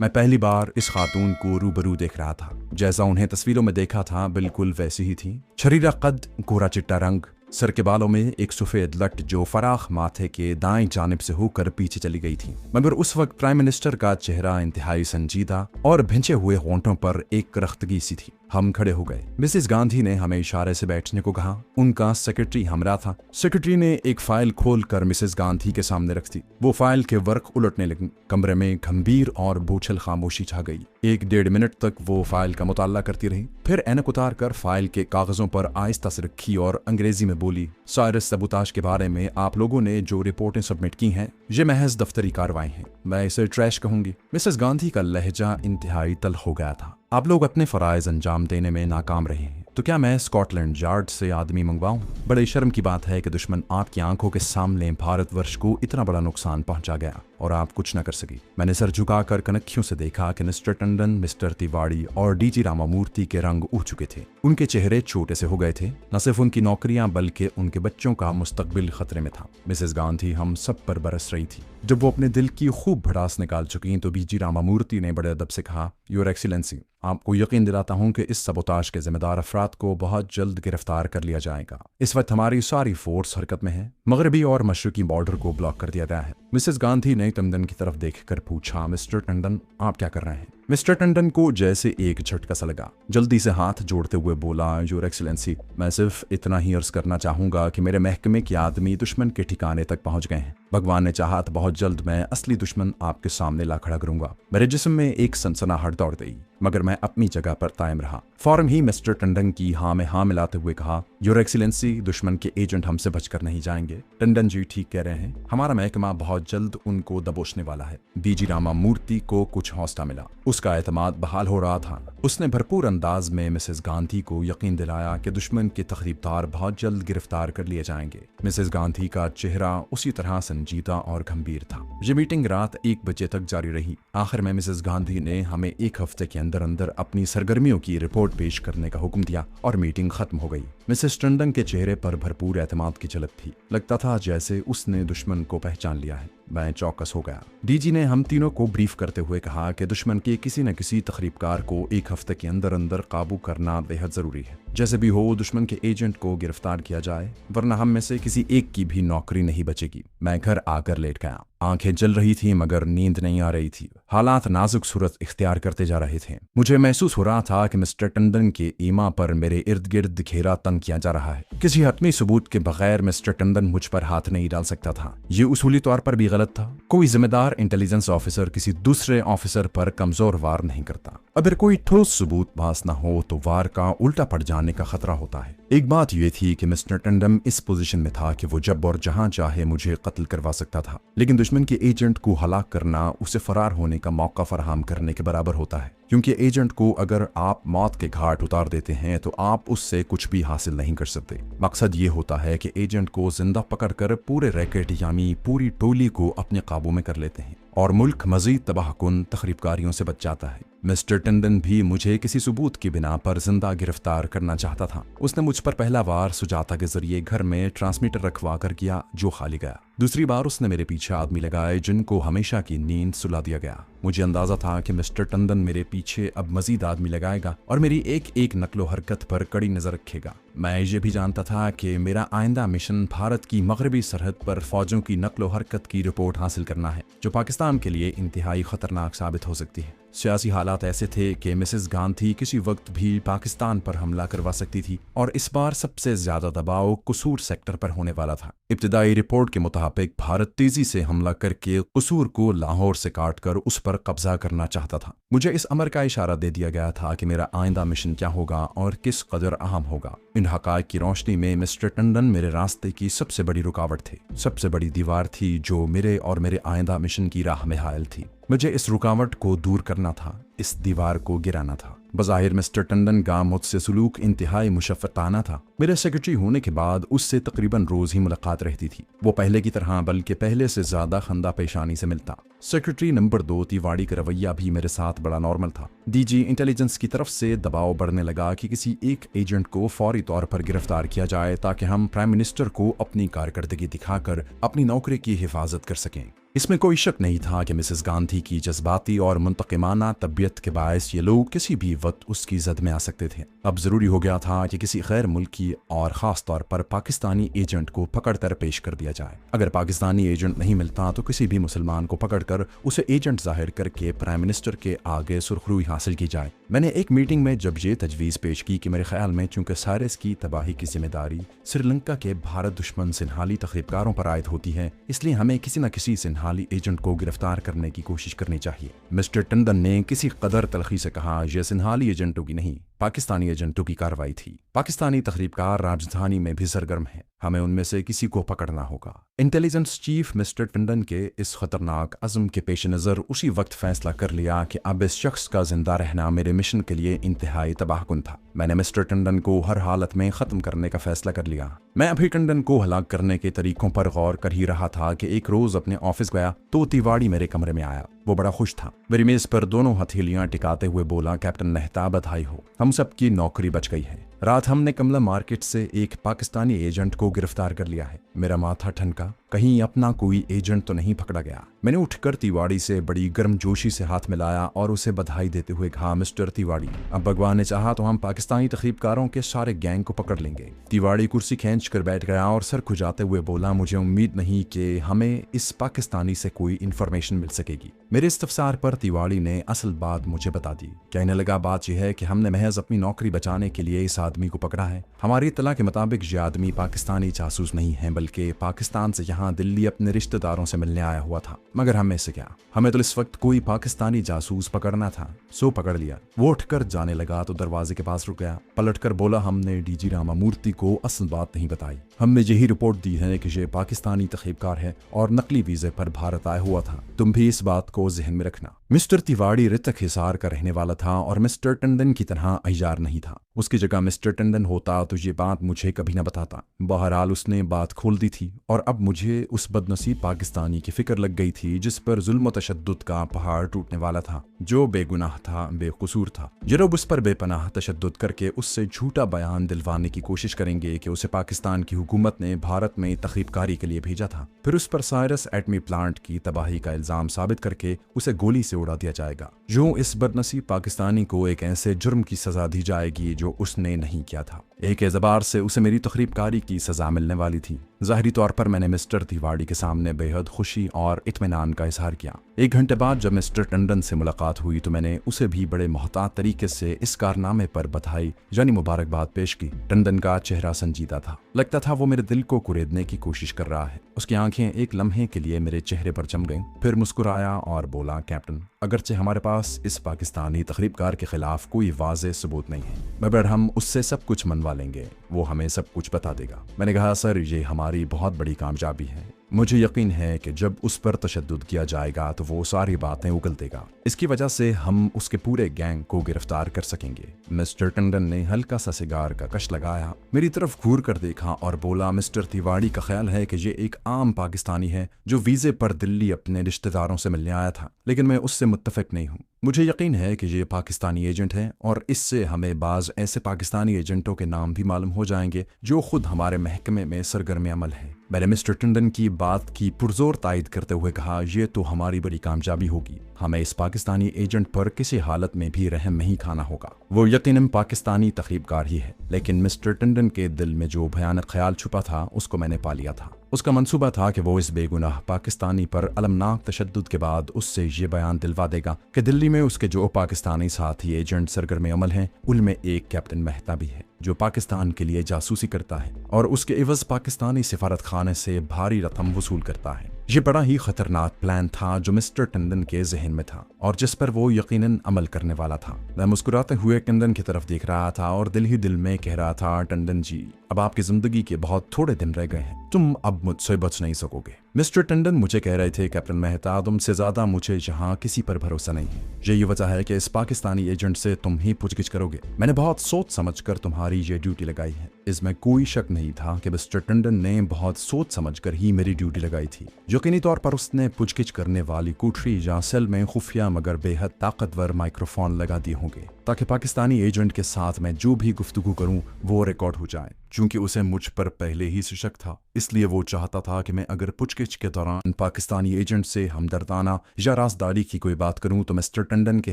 मैं पहली बार इस खातून को रूबरू देख रहा था। जैसा उन्हें तस्वीरों में देखा था बिल्कुल वैसी ही थी। शरीरा कद, गोरा चिट्टा रंग, सर के बालों में एक सफेद लट जो फराख माथे के दाएं जानिब से होकर पीछे चली गई थी। मगर उस वक्त प्राइम मिनिस्टर का चेहरा इंतहाई संजीदा और भिंचे हुए होंठों पर एक करख्तगी सी थी। हम खड़े हो गए। मिसेस गांधी ने हमें इशारे से बैठने को कहा। उनका सेक्रेटरी हमरा था। सेक्रेटरी ने एक फाइल खोलकर मिसेस गांधी के सामने रख दी। वो फाइल के वर्क उलटने लगी। कमरे में गंभीर और बोझल खामोशी छा गई। 1-1.5 मिनट तक वो फाइल का मुताला करती रही। फिर ऐनक उतार कर फाइल के कागजों पर आहिस्ता से रखी और अंग्रेजी में बोली, साइरस सबूताज के बारे में आप लोगों ने जो रिपोर्टें सबमिट की हैं, ये महज दफ्तरी कार्रवाई हैं। मैं इसे ट्रैश कहूंगी। मिसेस गांधी का लहजा इंतहाई तल्ख हो गया था। आप लोग अपने फराइज अंजाम देने में नाकाम रहे हैं, तो क्या मैं स्कॉटलैंड यार्ड से आदमी मंगवाऊं? बड़े शर्म की बात है कि दुश्मन आपकी आंखों के सामने भारतवर्ष को इतना बड़ा नुकसान पहुंचा गया और आप कुछ न कर सकी। मैंने सर झुकाकर कनखियों से देखा कि मिस्टर टंडन, मिस्टर तिवाड़ी और डीजी रामामूर्ति के रंग उठ चुके थे। उनके चेहरे छोटे से हो गए थे। न सिर्फ उनकी नौकरियां बल्कि उनके बच्चों का मुस्तकबिल खतरे में था। मिसेस गांधी हम सब पर बरस रही थी। जब वो अपने दिल की खूब भड़ास निकाल चुकी तो डीजी रामामूर्ति ने बड़े अदब से कहा, योर एक्सीलेंसी, आपको यकीन दिलाता हूं कि इस सबोताज के जिम्मेदार अफराद को बहुत जल्द गिरफ्तार कर लिया जाएगा। इस वक्त हमारी सारी फोर्स हरकत में है। मगरबी और मशरकी बॉर्डर को ब्लॉक कर दिया गया है। मिसेस गांधी ने टंडन की तरफ देखकर पूछा, मिस्टर टंडन, आप क्या कर रहे हैं? मिस्टर टंडन को जैसे एक झटका सा लगा। जल्दी से हाथ जोड़ते हुए बोला, योर एक्सीलेंसी, मैं सिर्फ इतना ही अर्ज करना चाहूंगा कि मेरे महकमे के आदमी दुश्मन के ठिकाने तक पहुंच गए हैं। भगवान ने चाहा तो बहुत जल्द मैं असली दुश्मन आपके सामने ला खड़ा करूंगा। मेरे जिस्म में एक सनसनाहट दौड़ गई, मगर मैं अपनी जगह पर कायम रहा। फौरन ही मिस्टर टंडन की हाँ में हाँ मिलाते हुए कहा, योर एक्सीलेंसी, दुश्मन के एजेंट हमसे बचकर नहीं जाएंगे। टंडन जी ठीक कह रहे हैं। हमारा महकमा बहुत जल्द उनको दबोचने वाला है। डीजी रामामूर्ति को कुछ हौसला मिला। उसका एतमाद बहाल हो रहा था। उसने भरपूर अंदाज में मिसेस गांधी को यकीन दिलाया कि दुश्मन के तखरीबदार बहुत जल्द गिरफ्तार कर लिए जाएंगे। मिसेस गांधी का चेहरा उसी तरह संजीदा और गंभीर था। ये मीटिंग रात 1 बजे तक जारी रही। आखिर में मिसेस गांधी ने हमें 1 हफ्ते के अंदर अंदर अपनी सरगर्मियों की रिपोर्ट पेश करने का हुक्म दिया और मीटिंग खत्म हो गई। मिसेस टंडन के चेहरे पर भरपूर एतमाद की झलक थी। लगता था जैसे उसने दुश्मन को पहचान लिया है। मैं चौकस हो गया। डीजी ने हम तीनों को ब्रीफ करते हुए कहा कि दुश्मन के किसी न किसी तखरीबकार को 1 हफ्ते के अंदर अंदर काबू करना बेहद जरूरी है। जैसे भी हो दुश्मन के एजेंट को गिरफ्तार किया जाए, वरना हम में से किसी एक की भी नौकरी नहीं बचेगी। मैं घर आकर लेट गया। आंखें जल रही थी मगर नींद नहीं आ रही थी। हालात नाजुक सूरत इख्तियार करते जा रहे थे। मुझे महसूस हो रहा था कि मिस्टर टंडन के ईमा पर मेरे इर्द गिर्द घेरा तंग किया जा रहा है। किसी हतमी सबूत के बगैर मिस्टर टंडन मुझ पर हाथ नहीं डाल सकता था। ये उसूली तौर पर भी गलत था। कोई जिम्मेदार इंटेलिजेंस ऑफिसर किसी दूसरे ऑफिसर पर कमजोर वार नहीं करता। अगर कोई ठोस सबूत पास न हो तो वार का उल्टा पड़ जाने का खतरा होता है। एक बात यह थी कि मिस्टर टंडन इस पोजीशन में था कि वो जब और जहां चाहे मुझे कत्ल करवा सकता था, लेकिन दुश्मन के एजेंट को हलाक करना उसे फरार होने का मौका फराहम करने के बराबर होता है। क्योंकि एजेंट को अगर आप मौत के घाट उतार देते हैं तो आप उससे कुछ भी हासिल नहीं कर सकते। मकसद ये होता है कि एजेंट को जिंदा पकड़कर पूरे रैकेट यानी पूरी टोली को अपने काबू में कर लेते हैं और मुल्क मजीद तबाहकुन तखरीबकारियों से बच जाता है। मिस्टर टंडन भी मुझे किसी सबूत की बिना पर जिंदा गिरफ्तार करना चाहता था। उसने मुझ पर पहला वार सुजाता के जरिए घर में ट्रांसमीटर रखवा कर किया जो खाली गया। दूसरी बार उसने मेरे पीछे आदमी लगाए जिनको हमेशा की नींद सुला दिया गया। मुझे अंदाजा था कि मिस्टर टंडन मेरे पीछे अब मजीद आदमी लगाएगा और मेरी एक एक नकलो हरकत पर कड़ी नजर रखेगा। मैं ये भी जानता था कि मेरा आइंदा मिशन भारत की मगरबी सरहद पर फौजों की नकलो हरकत की रिपोर्ट हासिल करना है, जो पाकिस्तान के लिए इंतहाई खतरनाक साबित हो सकती है। सियासी हालात ऐसे थे कि मिसेस गांधी किसी वक्त भी पाकिस्तान पर हमला करवा सकती थी और इस बार सबसे ज्यादा दबाव कसूर सेक्टर पर होने वाला था। इब्तिदाई रिपोर्ट के मुताबिक भारत तेजी से हमला करके कसूर को लाहौर से काटकर उस पर कब्जा करना चाहता था। मुझे इस अमर का इशारा दे दिया गया था कि मेरा आइंदा मिशन क्या होगा और किस कदर अहम होगा। इन हकायक की रोशनी में मिस्टर टंडन मेरे रास्ते की सबसे बड़ी रुकावट थे, सबसे बड़ी दीवार थी जो मेरे और मेरे आइंदा मिशन की राह में हायल थी। मुझे इस रुकावट को दूर करना था, इस दीवार को गिराना था। बज़ाहिर मिस्टर टंडन का मुझसे सुलूक इंतहाई मुशफ़क़ाना था। मेरे सेक्रेटरी होने के बाद उससे तकरीबन रोज ही मुलाकात रहती थी। वो पहले की तरह बल्कि पहले से ज्यादा खंदा पेशानी से मिलता। सेक्रेटरी नंबर 2 तिवाड़ी का रवैया भी मेरे साथ बड़ा नॉर्मल था। डीजी इंटेलिजेंस की तरफ से दबाव बढ़ने लगा कि किसी एक एजेंट को फौरी तौर पर गिरफ्तार किया जाए ताकि हम प्राइम मिनिस्टर को अपनी कारकर्दगी दिखाकर अपनी नौकरी की हिफाजत कर सकें। इसमें कोई शक नहीं था कि मिसेस गांधी की जज्बाती और मुंतकिमाना तबीयत के बायस ये लोग किसी भी वक्त उसकी जद में आ सकते थे। अब जरूरी हो गया था कि किसी गैर मुल्की और ख़ास तौर पर पाकिस्तानी एजेंट को पकड़कर पेश कर दिया जाए। अगर पाकिस्तानी एजेंट नहीं मिलता तो किसी भी मुसलमान को पकड़कर उसे एजेंट जाहिर करके प्राइम मिनिस्टर के आगे सुरखरुई हासिल की जाए। मैंने एक मीटिंग में जब ये तजवीज़ पेश की कि मेरे ख्याल में चूंकि साइरस की तबाही की जिम्मेदारी श्रीलंका के भारत दुश्मन सिन्हाली तखरीबकारों पर आयद होती है, इसलिए हमें किसी न किसी सिन्हाली एजेंट को गिरफ्तार करने की कोशिश करनी चाहिए। मिस्टर टंडन ने किसी कदर तलखी से कहा, यह सिन्हाली एजेंटों की नहीं, पाकिस्तानी एजेंटों की कार्रवाई थी। पाकिस्तानी तखरीबकार राजधानी में भी सरगर्म है, हमें उनमें से किसी को पकड़ना होगा। इंटेलिजेंस चीफ मिस्टर टंडन के इस खतरनाक अज़्म के पेश नज़र उसी वक्त फैसला कर लिया कि अब इस शख्स का जिंदा रहना मेरे मिशन के लिए इंतहाई तबाहकुन था। मैंने मिस्टर टंडन को हर हालत में ख़त्म करने का फैसला कर लिया। मैं अभी टंडन को हलाक करने के तरीकों पर गौर कर ही रहा था कि एक रोज़ अपने ऑफिस गया तो तिवाड़ी मेरे कमरे में आया। वो बड़ा खुश था। मेरी मेज पर दोनों हथेलियां टिकाते हुए बोला, कैप्टन मेहता बधाई हो, हम सबकी नौकरी बच गई है। रात हमने कमला मार्केट से एक पाकिस्तानी एजेंट को गिरफ्तार कर लिया है। मेरा माथा ठनका, कहीं अपना कोई एजेंट तो नहीं पकड़ा गया। मैंने उठकर तिवाड़ी से बड़ी गर्मजोशी से हाथ मिलाया और उसे बधाई देते हुए कहा, मिस्टर तिवाड़ी, अब भगवान ने चाहा तो हम पाकिस्तानी तखरीबकारों के सारे गैंग को पकड़ लेंगे। तिवाड़ी कुर्सी खींच कर बैठ गया और सर खुजाते हुए बोला, मुझे उम्मीद नहीं कि हमें इस पाकिस्तानी से कोई इन्फॉर्मेशन मिल सकेगी। मेरे इस्तफसार पर तिवाड़ी ने असल बात मुझे बता दी। कहने लगा, बात यह है कि हमने महज अपनी नौकरी बचाने के लिए इस आदमी को पकड़ा है। हमारी इत्तला के मुताबिक ये आदमी पाकिस्तानी जासूस नहीं है, बल्कि पाकिस्तान से यहाँ दिल्ली अपने रिश्तेदारों से मिलने आया हुआ था। मगर हमें से क्या, हमें तो इस वक्त कोई पाकिस्तानी जासूस पकड़ना था, सो पकड़ लिया। वो उठकर जाने लगा तो दरवाजे के पास रुक गया। पलटकर बोला, हमने डीजी रामामूर्ति को असल बात नहीं बताई। हमने यही रिपोर्ट दी है कि ये पाकिस्तानी तखरीबकार है और नकली वीजे पर भारत आया हुआ था। तुम भी इस बात को जहन में रखना। मिस्टर तिवाड़ी रितक हिसार का रहने वाला था और मिस्टर टंडन की तरह अय्यार नहीं था। उसकी जगह मिस्टर टंडन होता तो ये बात मुझे कभी न बताता। बहरहाल उसने बात खोल दी थी और अब मुझे उस बदनसीब पाकिस्तानी की फिक्र लग गई थी जिस पर जुल्म तशद्दुद का पहाड़ टूटने वाला था, जो बेगुनाह था, बेकसूर था। ये लोग उस पर बेपनाह तशद्दुद करके उससे झूठा बयान दिलवाने की कोशिश करेंगे कि उसे पाकिस्तान की हुकूमत ने भारत में तखरीबकारी के लिए भेजा था। फिर उस पर साइरस एटमी प्लांट की तबाही का इल्जाम साबित करके उसे गोली से उड़ा दिया जाएगा। यूं इस बदनसीब पाकिस्तानी को एक ऐसे जुर्म की सजा दी जाएगी जो उसने नहीं किया था। एक एतबार से उसे मेरी तखरीबकारी की सजा मिलने वाली थी। ज़ाहिरी तौर पर मैंने मिस्टर तिवाड़ी के सामने बेहद खुशी और इत्मीनान का इजहार किया। 1 घंटे बाद जब मिस्टर टंडन से मुलाकात हुई तो मैंने उसे भी बड़े मोहतात तरीके से इस कारनामे पर बधाई यानी मुबारकबाद पेश की। टंडन का चेहरा संजीदा था, लगता था वो मेरे दिल को कुरेदने की कोशिश कर रहा है। उसकी आंखें एक लम्हे के लिए मेरे चेहरे पर जम गईं, फिर मुस्कुराया और बोला, कैप्टन, अगरचे हमारे पास इस पाकिस्तानी तखरीबकार के खिलाफ कोई वाज़े सबूत नहीं है, मगर हम उससे सब कुछ मनवा लेंगे, वो हमें सब कुछ बता देगा। मैंने कहा, सर, ये हमारी बहुत बड़ी कामयाबी है। मुझे यकीन है कि जब उस पर तशद्दुद किया जाएगा तो वो सारी बातें उगल देगा। इसकी वजह से हम उसके पूरे गैंग को गिरफ्तार कर सकेंगे। मिस्टर टंडन ने हल्का सा सिगार का कश लगाया, मेरी तरफ घूर कर देखा और बोला, मिस्टर तिवाड़ी का ख्याल है कि ये एक आम पाकिस्तानी है जो वीज़े पर दिल्ली अपने रिश्तेदारों से मिलने आया था, लेकिन मैं उससे मुत्तफिक नहीं हूँ। मुझे यकीन है कि ये पाकिस्तानी एजेंट है और इससे हमें बाज़ ऐसे पाकिस्तानी एजेंटों के नाम भी मालूम हो जाएंगे जो खुद हमारे महकमे में सरगर्म अमल है। मैंने मिस्टर टंडन की बात की पुरजोर तायद करते हुए कहा, यह तो हमारी बड़ी कामयाबी होगी। हमें इस पाकिस्तानी एजेंट पर किसी हालत में भी रहम नहीं खाना होगा। वो यकीनन पाकिस्तानी तखरीबकार ही है, लेकिन मिस्टर टंडन के दिल में जो भयानक ख्याल छुपा था उसको मैंने पा लिया था। उसका मंसूबा था कि वो इस बेगुनाह पाकिस्तानी पर अलमनाक तशद्दुद के बाद उससे ये बयान दिलवा देगा कि दिल्ली में उसके जो पाकिस्तानी साथी एजेंट सरगर्म अमल हैं उनमें एक कैप्टन मेहता भी है जो पाकिस्तान के लिए जासूसी करता है और उसके एवज पाकिस्तानी सिफारत खाने से भारी रकम वसूल करता है। ये बड़ा ही खतरनाक प्लान था जो मिस्टर टंडन के जहन में था और जिस पर वो यकीनन अमल करने वाला था। मैं मुस्कुराते हुए टंडन की तरफ देख रहा था और दिल ही दिल में कह रहा था, टंडन जी, अब आपकी जिंदगी के बहुत थोड़े दिन रह गए हैं, तुम अब मुझसे बच नहीं सकोगे। मिस्टर टंडन मुझे कह रहे थे, कैप्टन मेहता, तुमसे ज्यादा मुझे यहाँ किसी पर भरोसा नहीं है। यही वजह है कि इस पाकिस्तानी एजेंट से तुम ही पूछगिछ करोगे। मैंने बहुत सोच समझकर तुम्हारी ये ड्यूटी लगाई है। इसमें कोई शक नहीं था कि मिस्टर टंडन ने बहुत सोच समझकर ही मेरी ड्यूटी लगाई थी। यकीनी तौर पर उसने पूछगिछ करने वाली कोठरी या सेल में खुफिया मगर बेहद ताकतवर माइक्रोफोन लगा दिए होंगे। ताकि पाकिस्तानी एजेंट के साथ मैं जो भी गुफ्तगू करूं वो रिकॉर्ड हो जाए। चूंकि उसे मुझ पर पहले ही से शक था, इसलिए वो चाहता था कि मैं अगर पूछगिछ के दौरान पाकिस्तानी एजेंट से हमदर्दाना या राजदारी की कोई बात करूं तो मिस्टर टंडन के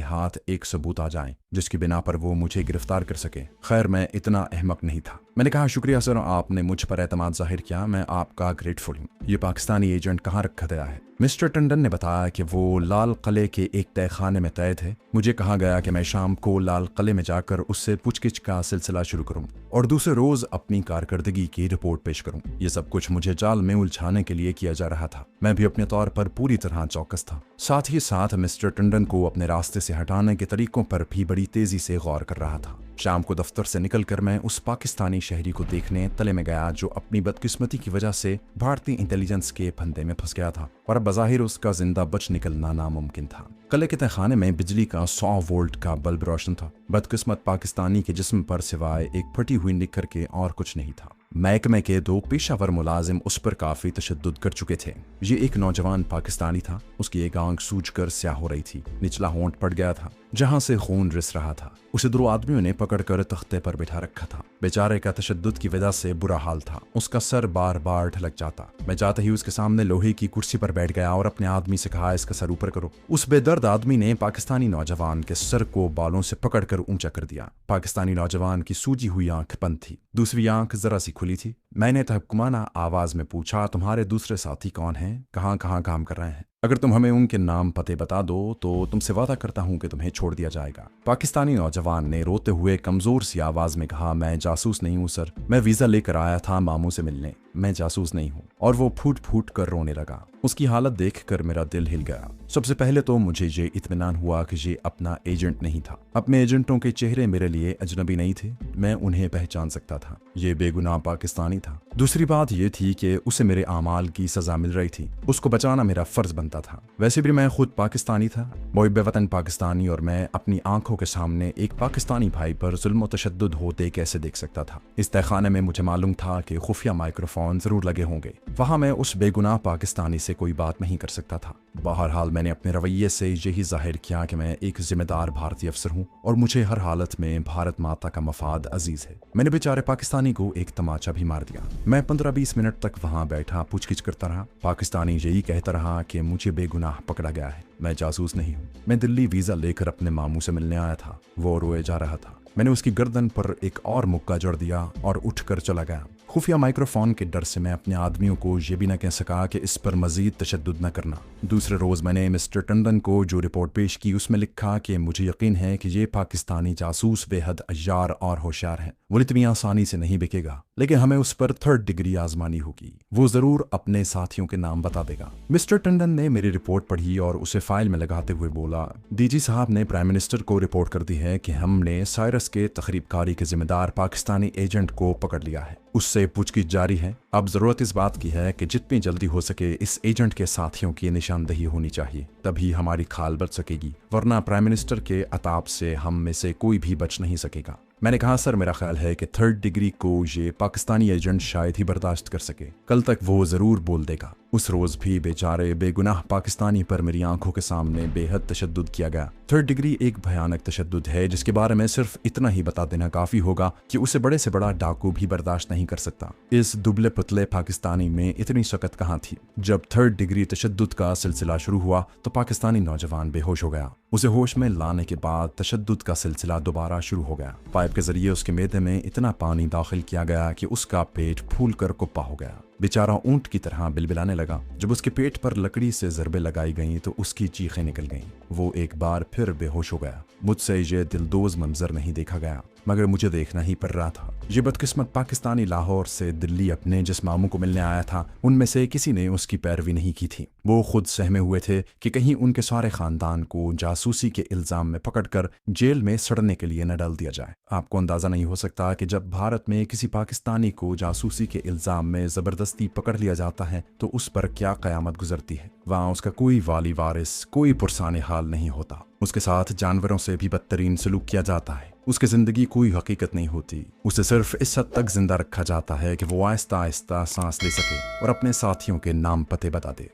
हाथ एक सबूत आ जाए जिसकी बिना पर वो मुझे गिरफ्तार कर सके। खैर, मैं इतना अहमक नहीं था। मैंने कहा, शुक्रिया सर, आपने मुझ पर एतमाद जाहिर किया, मैं आपका ग्रेटफुल हूँ। ये पाकिस्तानी एजेंट कहाँ रखा गया है? मिस्टर टंडन ने बताया कि वो लाल किले के एक तहखाने में तय थे। मुझे कहा गया कि मैं शाम को लाल किले में जाकर उससे पूछगिछ का सिलसिला शुरू करूं और दूसरे रोज अपनी कारकर्दगी की रिपोर्ट पेश करूं। ये सब कुछ मुझे जाल में उलझाने के लिए किया जा रहा था। मैं भी अपने तौर पर पूरी तरह चौकस था। साथ ही साथ मिस्टर टंडन को अपने रास्ते से हटाने के तरीकों पर भी बड़ी तेजी से गौर कर रहा था। शाम को दफ्तर से निकलकर मैं उस पाकिस्तानी शहरी को देखने तले में गया जो अपनी बदकिस्मती की वजह से भारतीय इंटेलिजेंस के फंदे में फंस गया था और अब बज़ाहिर उसका जिंदा बच निकलना नामुमकिन था। किले के तहखाने में बिजली का 100 वोल्ट का बल्ब रोशन था। बदकिस्मत पाकिस्तानी के जिस्म पर सिवाय एक फटी हुई निकर के और कुछ नहीं था। महकमे के 2 पेशावर मुलाजिम उस पर काफी तशद्दुद कर चुके थे। ये एक नौजवान पाकिस्तानी था। उसकी एक आंख सूजकर स्याह हो रही थी, निचला होंठ पड़ गया था जहां से खून रिस रहा था। उसे 2 आदमियों ने पकड़कर तख्ते पर बिठा रखा था। बेचारे का तशद्दुद की वजह से बुरा हाल था। उसका सर बार बार ढलक जाता। मैं जाते ही उसके सामने लोहे की कुर्सी पर बैठ गया और अपने आदमी से कहा, इसका सर ऊपर करो। उस बेदर्द आदमी ने पाकिस्तानी नौजवान के सर को बालों से पकड़कर ऊंचा कर दिया। पाकिस्तानी नौजवान की सूजी हुई आंख बंद थी, दूसरी आंख जरा सी खुली थी। मैंने तहकुमाना आवाज में पूछा, तुम्हारे दूसरे साथी कौन हैं? कहाँ कहाँ काम कर रहे हैं? अगर तुम हमें उनके नाम पते बता दो तो तुमसे वादा करता हूं कि तुम्हें छोड़ दिया जाएगा। पाकिस्तानी नौजवान ने रोते हुए कमजोर सी आवाज में कहा, मैं जासूस नहीं हूं सर, मैं वीजा लेकर आया था मामू से मिलने, मैं जासूस नहीं हूं। और वो फूट फूट कर रोने लगा। उसकी हालत देखकर मेरा दिल हिल गया। सबसे पहले तो मुझे ये इत्मीनान हुआ कि ये अपना एजेंट नहीं था। अपने एजेंटों के चेहरे मेरे लिए अजनबी नहीं थे, मैं उन्हें पहचान सकता था। ये बेगुनाह पाकिस्तानी था। दूसरी बात यह थी कि उसे मेरे आमाल की सजा मिल रही थी। उसको बचाना मेरा फर्ज बनता था। वैसे भी मैं खुद पाकिस्तानी था, मुहिब वतन पाकिस्तानी, और मैं अपनी आंखों के सामने एक पाकिस्तानी भाई पर जुल्म तशद्दुद होते कैसे देख सकता था। इस तहखाने में मुझे मालूम था कि खुफिया माइक्रोफोन जरूर लगे होंगे। वहां मैं उस बेगुनाह पाकिस्तानी से कोई बात नहीं कर सकता था। बहरहाल मैंने अपने रवैये से यही जाहिर किया कि मैं एक जिम्मेदार भारतीय अफसर हूँ और मुझे हर हालत में भारत माता का मफाद अजीज है। मैंने बेचारे पाकिस्तानी को एक तमाचा भी मार दिया। मैं 15-20 मिनट तक वहां बैठा पूछगिछ करता रहा। पाकिस्तानी यही कहता रहा कि मुझे बेगुनाह पकड़ा गया है, मैं जासूस नहीं हूँ, मैं दिल्ली वीजा लेकर अपने मामू से मिलने आया था। वो रोए जा रहा था। मैंने उसकी गर्दन पर एक और मुक्का जड़ दिया और उठकर चला गया। खुफिया माइक्रोफोन के डर से मैं अपने आदमियों को यह भी न कह सका कि इस पर मजीद तशद्दुद न करना। दूसरे रोज मैंने मिस्टर टंडन को जो रिपोर्ट पेश की उसमें लिखा कि मुझे यकीन है कि ये पाकिस्तानी जासूस बेहद अय्यार और होशियार है। वो इतनी आसानी से नहीं बिकेगा, लेकिन हमें उस पर 3rd डिग्री आजमानी होगी। वो जरूर अपने साथियों के नाम बता देगा। मिस्टर टंडन ने मेरी रिपोर्ट पढ़ी और उसे फाइल में लगाते हुए बोला, डीजी साहब ने प्राइम मिनिस्टर को रिपोर्ट कर दी है कि हमने साइरस के तखरीबकारी के जिम्मेदार पाकिस्तानी एजेंट को पकड़ लिया है। उससे पूछगिछ जारी है। अब जरूरत इस बात की है कि जितनी जल्दी हो सके इस एजेंट के साथियों की निशानदही होनी चाहिए, तभी हमारी खाल बच सकेगी, वरना प्राइम मिनिस्टर के अताब से हम में से कोई भी बच नहीं सकेगा। मैंने कहा, सर मेरा ख्याल है कि 3rd डिग्री को ये पाकिस्तानी एजेंट शायद ही बर्दाश्त कर सके। कल तक वो जरूर बोल देगा। उस रोज भी बेचारे बेगुनाह पाकिस्तानी पर मेरी आंखों के सामने बेहद तशद्दुद किया गया। 3rd डिग्री एक भयानक तशद्दुद है जिसके बारे में सिर्फ इतना ही बता देना काफी होगा कि उसे बड़े से बड़ा डाकू भी बर्दाश्त नहीं कर सकता। इस दुबले पतले पाकिस्तानी में इतनी शक्त कहाँ थी। जब 3rd डिग्री तशद्दुद का सिलसिला शुरू हुआ तो पाकिस्तानी नौजवान बेहोश हो गया। उसे होश में लाने के बाद तशद्दुद का सिलसिला दोबारा शुरू हो गया। पाइप के जरिए उसके मैदे में इतना पानी दाखिल किया गया कि उसका पेट फूल कर कुप्पा हो गया। बेचारा ऊंट की तरह बिलबिलाने लगा। जब उसके पेट पर लकड़ी से ज़रबे लगाई गईं तो उसकी चीखें निकल गईं। वो एक बार फिर बेहोश हो गया। मुझसे ये दिलदोज मंजर नहीं देखा गया, मगर मुझे देखना ही पड़ रहा था। ये बदकिस्मत पाकिस्तानी लाहौर से दिल्ली अपने जिस मामू को मिलने आया था, उनमें से किसी ने उसकी पैरवी नहीं की थी। वो खुद सहमे हुए थे कि कहीं उनके सारे खानदान को जासूसी के इल्जाम में पकड़कर जेल में सड़ने के लिए न डाल दिया जाए। आपको अंदाजा नहीं हो सकता कि जब भारत में किसी पाकिस्तानी को जासूसी के इल्जाम में जबरदस्ती पकड़ लिया जाता है तो उस पर क्या कयामत गुजरती है। वहाँ उसका कोई वाली वारिस, कोई पुरसाने हाल नहीं होता। उसके साथ जानवरों से भी बदतरीन सलूक किया जाता है। उसकी जिंदगी कोई हकीकत नहीं होती। उसे सिर्फ इस हद तक जिंदा रखा जाता है कि वो आहिस्ता आहिस्ता सांस ले सके और अपने साथियों के नाम पते बता दे।